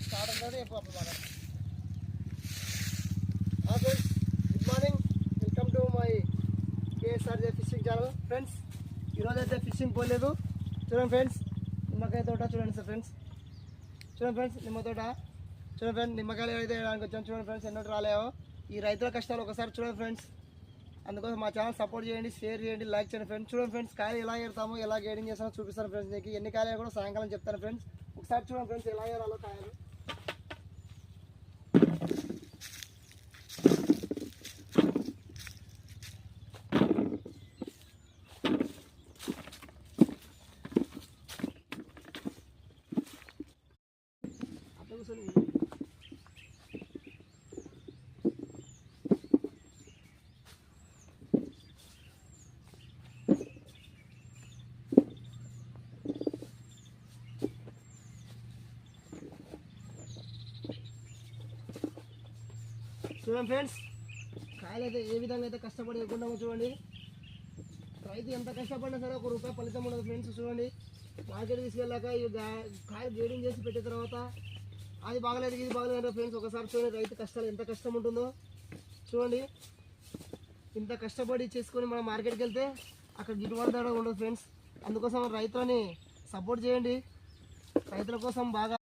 Start అవుతుంది ఎప్పుడు అప్పుడు మాట్లాడతాం. Friends, good morning, welcome to my KSRJ fishing channel. Friends, ఈరోజు అయితే ఫిషింగ్ పోలేదు. చూడండి ఫ్రెండ్స్, నిమ్మకాయ తోట చూడండి సార్. ఫ్రెండ్స్ చూడండి ఫ్రెండ్స్, నిమ్మ తోట చూడండి ఫ్రెండ్స్. నిమ్మకాయలు అయితే వేయడానికి వచ్చాను. చూడండి ఫ్రెండ్స్, ఎన్నో రాలేవో. ఈ రైతుల కష్టాలు ఒకసారి చూడండి ఫ్రెండ్స్. అందుకోసం మా ఛానల్ సపోర్ట్ చేయండి, షేర్ చేయండి, లైక్ చేయండి ఫ్రెండ్స్. చూడండి ఫ్రెండ్స్, కాయలు ఎలా ఏరుతామో, ఎలా గైడింగ్ చేస్తామో చూపిస్తాను ఫ్రెండ్స్. మీకు ఎన్ని కాయలు కూడా సాయంకాలం చెప్తాను ఫ్రెండ్స్. ఒకసారి చూడండి ఫ్రెండ్స్, ఎలా ఏరాలో కాయలు. అట్లా కూర్చొని చూడండి ఫ్రెండ్స్, కాయలు అయితే ఏ విధంగా అయితే కష్టపడి ఎక్కున్నామో చూడండి. రైతు ఎంత కష్టపడినా సరే ఒక రూపాయి ఫలితం ఉండదు ఫ్రెండ్స్. చూడండి, మార్కెట్ తీసుకెళ్ళాక ఈ కాయలు గ్రేడింగ్ చేసి పెట్టిన తర్వాత అది బాగలేదు ఇది బాగలేదు అంటే ఫ్రెండ్స్, ఒకసారి చూడండి రైతు కష్టాలు ఎంత కష్టం ఉంటుందో చూడండి. ఇంత కష్టపడి చేసుకొని మనం మార్కెట్కి వెళ్తే అక్కడ గిట్టుబాటు ధర ఉండదు ఫ్రెండ్స్. అందుకోసం రైతులని సపోర్ట్ చేయండి. రైతుల కోసం బాగా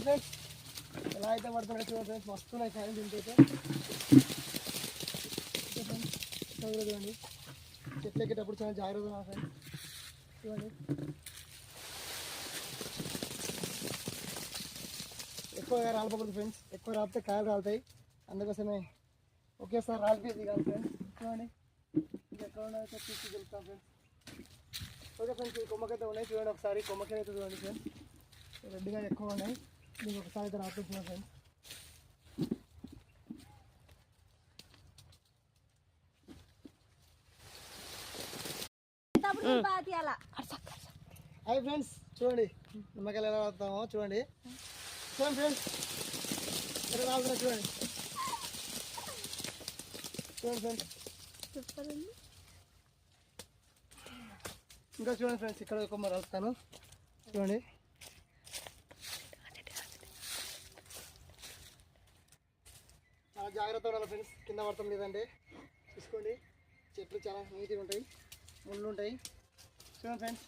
ఫ్రెండ్స్ ఎలా అయితే పడుతున్నాయి చూడండి ఫ్రెండ్స్. మస్తున్నాయి కాయలు తింటైతే. చూడండి, చెట్లు ఎక్కేటప్పుడు చాలా జాగ్రత్త ఫ్రెండ్స్. చూడండి, ఎక్కువగా రాలిపోకూడదు ఫ్రెండ్స్. ఎక్కువ రాలితే కాయలు రాలుతాయి. అందుకోసమే ఒకేసారి రాలిపోయింది కాదు ఫ్రెండ్స్. చూడండి, ఇంకా ఎక్కడ ఉన్నాయో తీసి గెలుస్తాం ఫ్రెండ్స్. ఓకే ఫ్రెండ్స్, ఈ కొమ్మకైతే ఉన్నాయి చూడండి. ఒకసారి కొమ్మకైతే చూడండి ఫ్రెండ్స్, రెడ్గా ఎక్కువ ఉన్నాయి. మీకు ఒకసారి అయితే రాకపోతున్నాను ఫ్రెండ్స్. హాయ్ ఫ్రెండ్స్, చూడండి నిమ్మకాయలు ఎలా రాస్తామో చూడండి. చూడండి ఫ్రెండ్స్, ఎలా రాలుతున్నా చూడండి. చూడండి ఫ్రెండ్స్, ఇంకా చూడండి ఫ్రెండ్స్, ఇక్కడ కొమ్మ రాలుతాను చూడండి. చాలా జాగ్రత్త ఉండాలి ఫ్రెండ్స్, కింద పడతాం లేదంటే. చూసుకోండి, చెట్లు చాలా నీట్గా ఉంటాయి, ముళ్ళు ఉంటాయి. చూడండి ఫ్రెండ్స్.